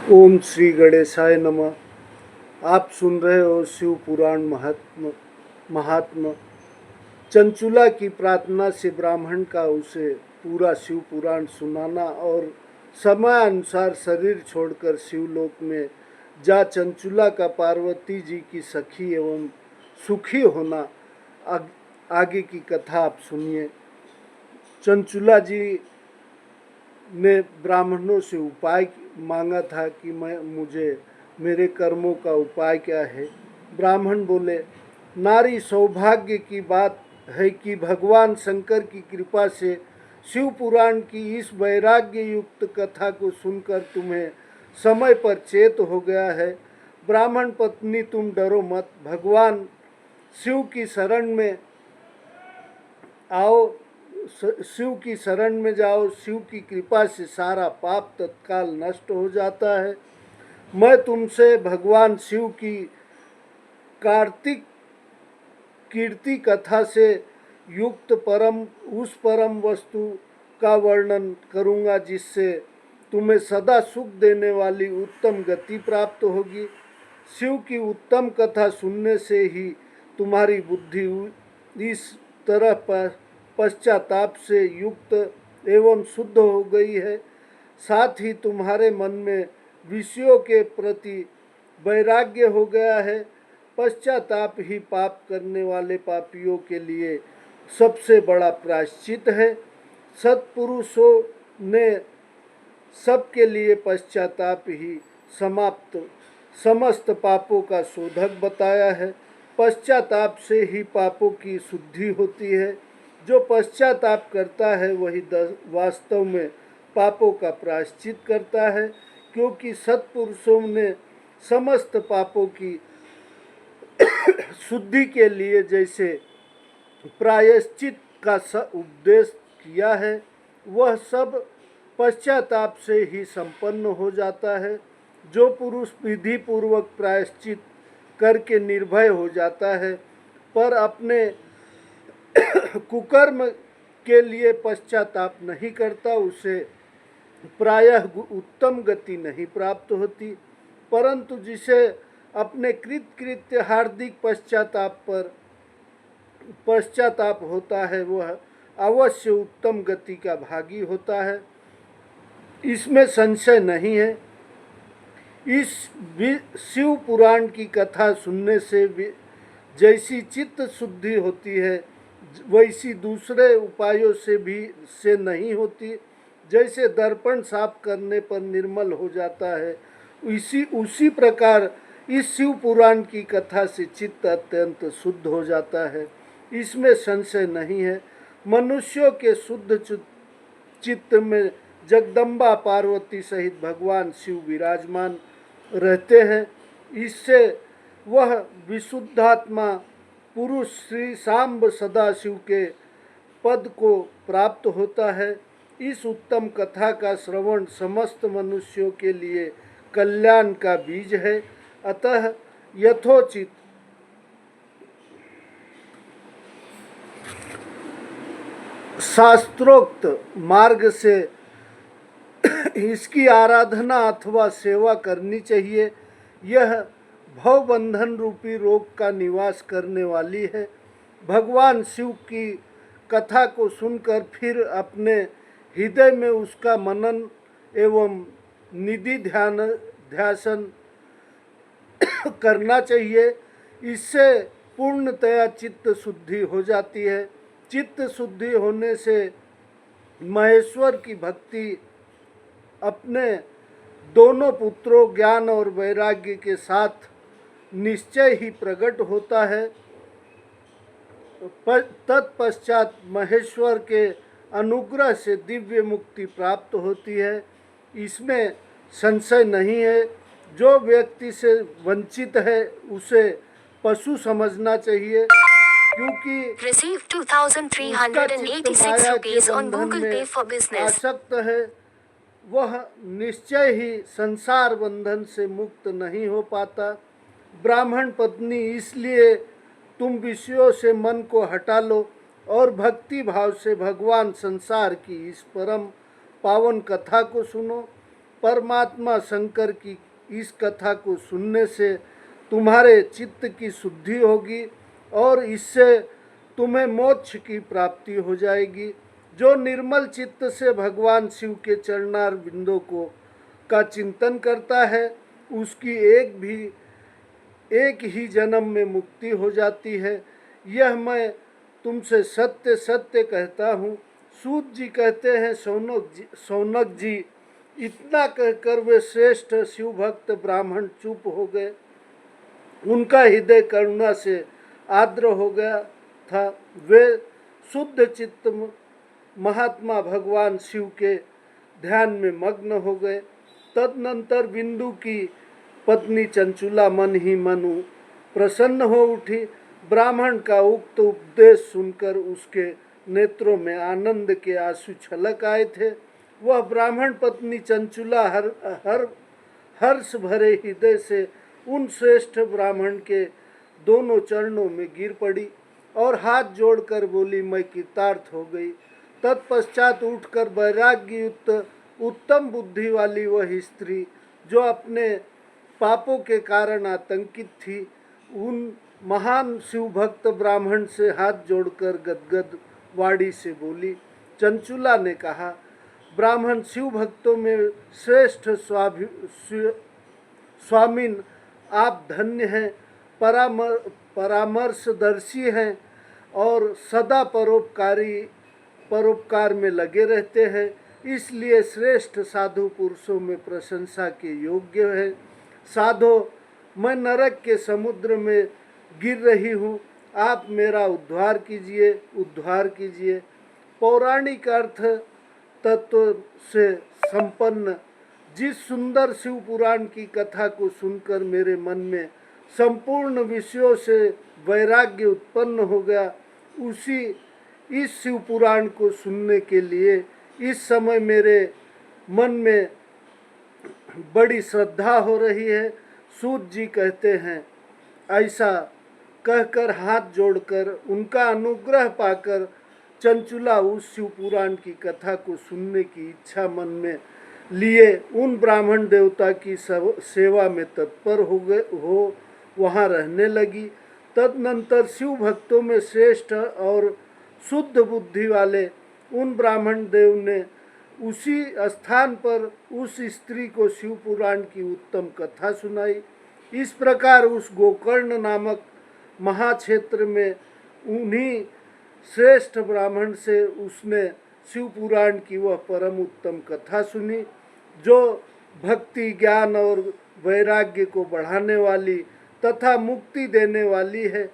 ओम श्री गणेशाय नमः। आप सुन रहे हो शिव पुराण महात्मा। चंचुला की प्रार्थना से ब्राह्मण का उसे पूरा शिव पुराण सुनाना और समय अनुसार शरीर छोड़कर शिवलोक में जा चंचुला का पार्वती जी की सखी एवं सुखी होना। आगे की कथा आप सुनिए। चंचुला जी ने ब्राह्मणों से उपाय मांगा था कि मुझे मेरे कर्मों का उपाय क्या है। ब्राह्मण बोले, नारी सौभाग्य की बात है कि भगवान शंकर की कृपा से शिव पुराण की इस वैराग्य युक्त कथा को सुनकर तुम्हें समय पर चेत हो गया है। ब्राह्मण पत्नी, तुम डरो मत, भगवान शिव की शरण में आओ, शिव की शरण में जाओ। शिव की कृपा से सारा पाप तत्काल नष्ट हो जाता है। मैं तुमसे भगवान शिव की कार्तिक कीर्ति कथा से युक्त उस परम वस्तु का वर्णन करूंगा जिससे तुम्हें सदा सुख देने वाली उत्तम गति प्राप्त होगी। शिव की उत्तम कथा सुनने से ही तुम्हारी बुद्धि इस तरह पश्चाताप से युक्त एवं शुद्ध हो गई है। साथ ही तुम्हारे मन में विषयों के प्रति वैराग्य हो गया है। पश्चाताप ही पाप करने वाले पापियों के लिए सबसे बड़ा प्रायश्चित है। सत्पुरुषों ने सबके लिए पश्चाताप ही समस्त पापों का शोधक बताया है। पश्चाताप से ही पापों की शुद्धि होती है। जो पश्चाताप करता है वही वास्तव में पापों का प्रायश्चित करता है, क्योंकि सत्पुरुषों ने समस्त पापों की शुद्धि के लिए जैसे प्रायश्चित का उपदेश किया है, वह सब पश्चाताप से ही संपन्न हो जाता है। जो पुरुष विधि पूर्वक प्रायश्चित करके निर्भय हो जाता है पर अपने कुकर्म के लिए पश्चाताप नहीं करता, उसे प्रायः उत्तम गति नहीं प्राप्त होती। परंतु जिसे अपने कृत्य हार्दिक पश्चाताप होता है वह अवश्य उत्तम गति का भागी होता है, इसमें संशय नहीं है। इस शिव पुराण की कथा सुनने से जैसी चित्त शुद्धि होती है वैसी दूसरे उपायों से नहीं होती। जैसे दर्पण साफ करने पर निर्मल हो जाता है, उसी प्रकार इस शिव पुराण की कथा से चित्त अत्यंत शुद्ध हो जाता है, इसमें संशय नहीं है। मनुष्यों के शुद्ध चित्त में जगदम्बा पार्वती सहित भगवान शिव विराजमान रहते हैं। इससे वह विशुद्धात्मा पुरुष श्री सांब सदाशिव के पद को प्राप्त होता है। इस उत्तम कथा का श्रवण समस्त मनुष्यों के लिए कल्याण का बीज है। अतः यथोचित शास्त्रोक्त मार्ग से इसकी आराधना अथवा सेवा करनी चाहिए। यह भवबंधन रूपी रोग का निवास करने वाली है। भगवान शिव की कथा को सुनकर फिर अपने हृदय में उसका मनन एवं निधि ध्यान करना चाहिए। इससे पूर्णतया चित्त शुद्धि हो जाती है। चित्त शुद्धि होने से महेश्वर की भक्ति अपने दोनों पुत्रों ज्ञान और वैराग्य के साथ निश्चय ही प्रकट होता है। तत्पश्चात महेश्वर के अनुग्रह से दिव्य मुक्ति प्राप्त होती है, इसमें संशय नहीं है। जो व्यक्ति से वंचित है उसे पशु समझना चाहिए, क्योंकि Received 2,386 rupees on Google Pay for business. आसक्त है, वह निश्चय ही संसार बंधन से मुक्त नहीं हो पाता। ब्राह्मण पत्नी, इसलिए तुम विषयों से मन को हटा लो और भक्ति भाव से भगवान संसार की इस परम पावन कथा को सुनो। परमात्मा शंकर की इस कथा को सुनने से तुम्हारे चित्त की शुद्धि होगी और इससे तुम्हें मोक्ष की प्राप्ति हो जाएगी। जो निर्मल चित्त से भगवान शिव के चरणार बिंदों को का चिंतन करता है उसकी एक ही जन्म में मुक्ति हो जाती है। यह मैं तुमसे सत्य सत्य कहता हूँ। सूत जी कहते हैं, शौनक जी, इतना कहकर वे श्रेष्ठ शिव भक्त ब्राह्मण चुप हो गए। उनका हृदय करुणा से आर्द्र हो गया था। वे शुद्ध चित्त महात्मा भगवान शिव के ध्यान में मग्न हो गए। तदनंतर बिंदु की पत्नी चंचुला मन ही मन प्रसन्न हो उठी। ब्राह्मण का उक्त उपदेश सुनकर उसके नेत्रों में आनंद के आंसू छलक आए थे। वह ब्राह्मण पत्नी चंचुला हर्ष भरे हृदय से उन श्रेष्ठ ब्राह्मण के दोनों चरणों में गिर पड़ी और हाथ जोड़कर बोली, मैं कृतार्थ हो गई। तत्पश्चात उठकर वैराग्य युक्त उत्तम बुद्धि वाली वह स्त्री जो अपने पापों के कारण आतंकित थी, उन महान शिव भक्त ब्राह्मण से हाथ जोड़कर गदगद वाणी से बोली। चंचुला ने कहा, ब्राह्मण शिव भक्तों में श्रेष्ठ स्वामिन, आप धन्य हैं, परामर्शदर्शी हैं और सदा परोपकार में लगे रहते हैं, इसलिए श्रेष्ठ साधु पुरुषों में प्रशंसा के योग्य है। साधो, मैं नरक के समुद्र में गिर रही हूँ, आप मेरा उद्धार कीजिए। पौराणिक अर्थ तत्व से संपन्न जिस सुंदर शिव पुराण की कथा को सुनकर मेरे मन में संपूर्ण विषयों से वैराग्य उत्पन्न हो गया, उसी इस शिव पुराण को सुनने के लिए इस समय मेरे मन में बड़ी श्रद्धा हो रही है। सूत जी कहते हैं, ऐसा कहकर हाथ जोड़कर उनका अनुग्रह पाकर चंचुला उस शिव पुराण की कथा को सुनने की इच्छा मन में लिए उन ब्राह्मण देवता की सेवा में तत्पर हो वहाँ रहने लगी। तदनंतर शिव भक्तों में श्रेष्ठ और शुद्ध बुद्धि वाले उन ब्राह्मण देव ने उसी स्थान पर उस स्त्री को शिव पुराण की उत्तम कथा सुनाई। इस प्रकार उस गोकर्ण नामक महाक्षेत्र में उन्हीं श्रेष्ठ ब्राह्मण से उसने शिव पुराण की वह परम उत्तम कथा सुनी, जो भक्ति, ज्ञान और वैराग्य को बढ़ाने वाली तथा मुक्ति देने वाली है।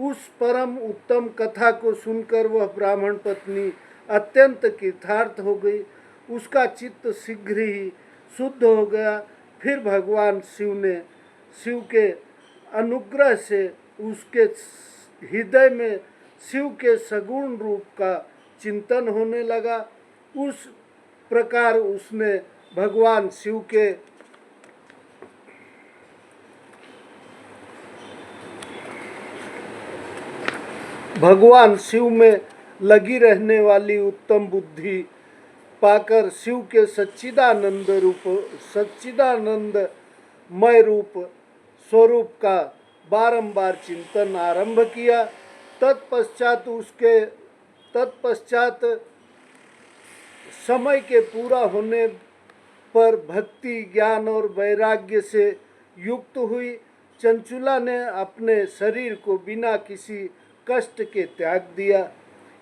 उस परम उत्तम कथा को सुनकर वह ब्राह्मण पत्नी अत्यंत कृतार्थ हो गई। उसका चित्त शीघ्र ही शुद्ध हो गया। फिर भगवान शिव के अनुग्रह से उसके हृदय में शिव के सगुण रूप का चिंतन होने लगा। उस प्रकार उसने भगवान शिव में लगी रहने वाली उत्तम बुद्धि पाकर शिव के सच्चिदानंदमय रूप स्वरूप का बारंबार चिंतन आरंभ किया। तत्पश्चात समय के पूरा होने पर भक्ति, ज्ञान और वैराग्य से युक्त हुई चंचुला ने अपने शरीर को बिना किसी कष्ट के त्याग दिया।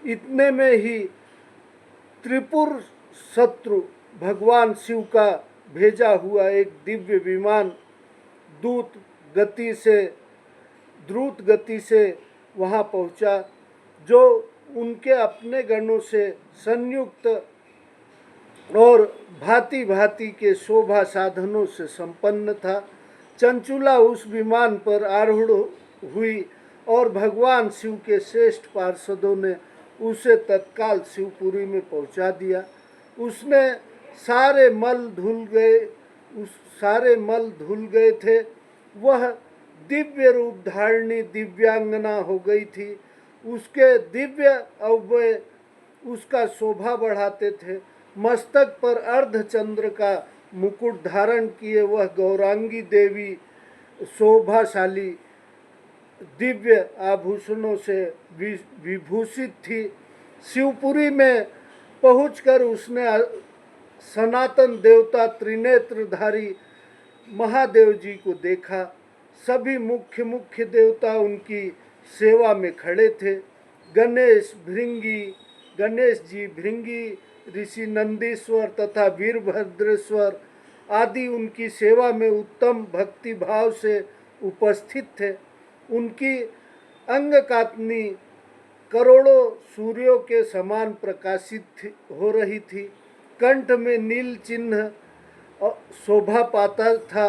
इतने में ही त्रिपुर शत्रु भगवान शिव का भेजा हुआ एक दिव्य विमान द्रुत गति से वहाँ पहुँचा, जो उनके अपने गणों से संयुक्त और भांति भांति के शोभा साधनों से संपन्न था। चंचुला उस विमान पर आरूढ़ हुई और भगवान शिव के श्रेष्ठ पार्षदों ने उसे तत्काल शिवपुरी में पहुंचा दिया। उसने सारे मल धुल गए थे। वह दिव्य रूप धारिणी दिव्यांगना हो गई थी। उसके दिव्य अवयव उसका शोभा बढ़ाते थे। मस्तक पर अर्धचंद्र का मुकुट धारण किए वह गौरांगी देवी शोभाशाली दिव्य आभूषणों से विभूषित थी। शिवपुरी में पहुंचकर उसने सनातन देवता त्रिनेत्रधारी महादेव जी को देखा। सभी मुख्य मुख्य देवता उनकी सेवा में खड़े थे। गणेश जी भृंगी, ऋषि नंदीश्वर तथा वीरभद्रेश्वर आदि उनकी सेवा में उत्तम भक्ति भाव से उपस्थित थे। उनकी अंगकातनी करोड़ों सूर्यों के समान प्रकाशित हो रही थी। कंठ में नील चिन्ह शोभा पाता था।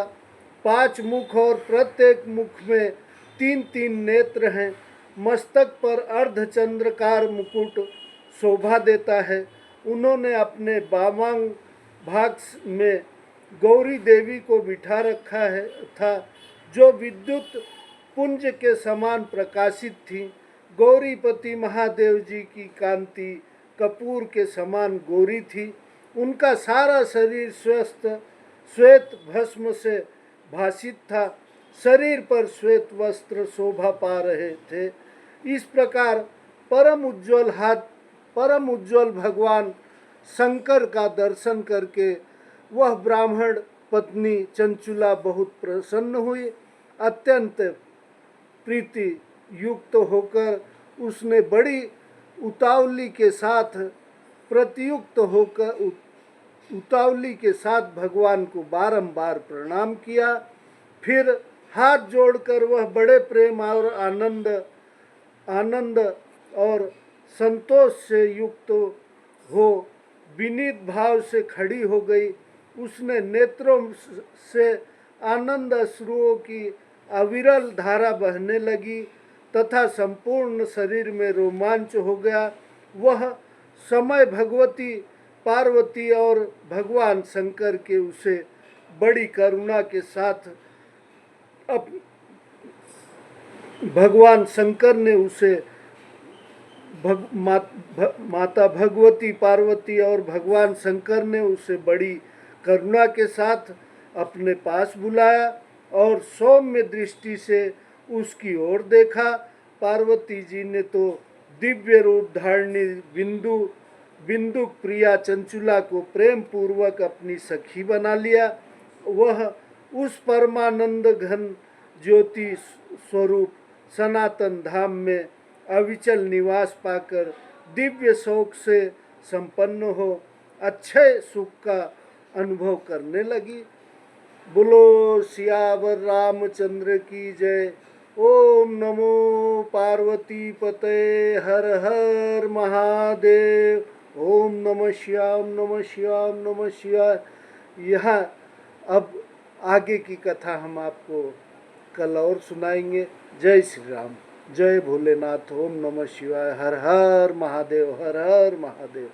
5 मुख और प्रत्येक मुख में 3-3 नेत्र हैं। मस्तक पर अर्धचंद्रकार मुकुट शोभा देता है। उन्होंने अपने बामांग भाग में गौरी देवी को बिठा रखा था, जो विद्युत पुंज के समान प्रकाशित थी। गौरीपति महादेव जी की कांति कपूर के समान गोरी थी। उनका सारा शरीर श्वेत भस्म से भासित था। शरीर पर श्वेत वस्त्र शोभा पा रहे थे। इस प्रकार परम उज्ज्वल भगवान शंकर का दर्शन करके वह ब्राह्मण पत्नी चंचुला बहुत प्रसन्न हुई। अत्यंत प्रीति युक्त होकर उसने बड़ी उतावली के साथ भगवान को बारंबार प्रणाम किया। फिर हाथ जोड़कर वह बड़े प्रेम और आनंद और संतोष से युक्त हो विनीत भाव से खड़ी हो गई। उसने नेत्रों से आनंद अश्रुओं की अविरल धारा बहने लगी तथा संपूर्ण शरीर में रोमांच हो गया। वह समय भगवती पार्वती और भगवान शंकर के उसे बड़ी करुणा के साथ भगवान शंकर ने उसे माता भगवती पार्वती और भगवान शंकर ने उसे बड़ी करुणा के साथ अपने पास बुलाया और सौम्य दृष्टि से उसकी ओर देखा। पार्वती जी ने तो दिव्य रूप धारणी बिंदुक प्रिया चंचुला को प्रेम पूर्वक अपनी सखी बना लिया। वह उस परमानंद घन ज्योति स्वरूप सनातन धाम में अविचल निवास पाकर दिव्य शोक से संपन्न हो अक्षय सुख का अनुभव करने लगी। बोलो सियावर रामचंद्र की जय। ओम नमो पार्वती पते हर हर महादेव। ओम नमः शिवाय नमः शिवाय नमः शिवाय। यहाँ अब आगे की कथा हम आपको कल और सुनाएंगे। जय श्री राम, जय भोलेनाथ। ओम नमः शिवाय। हर हर महादेव, हर हर महादेव।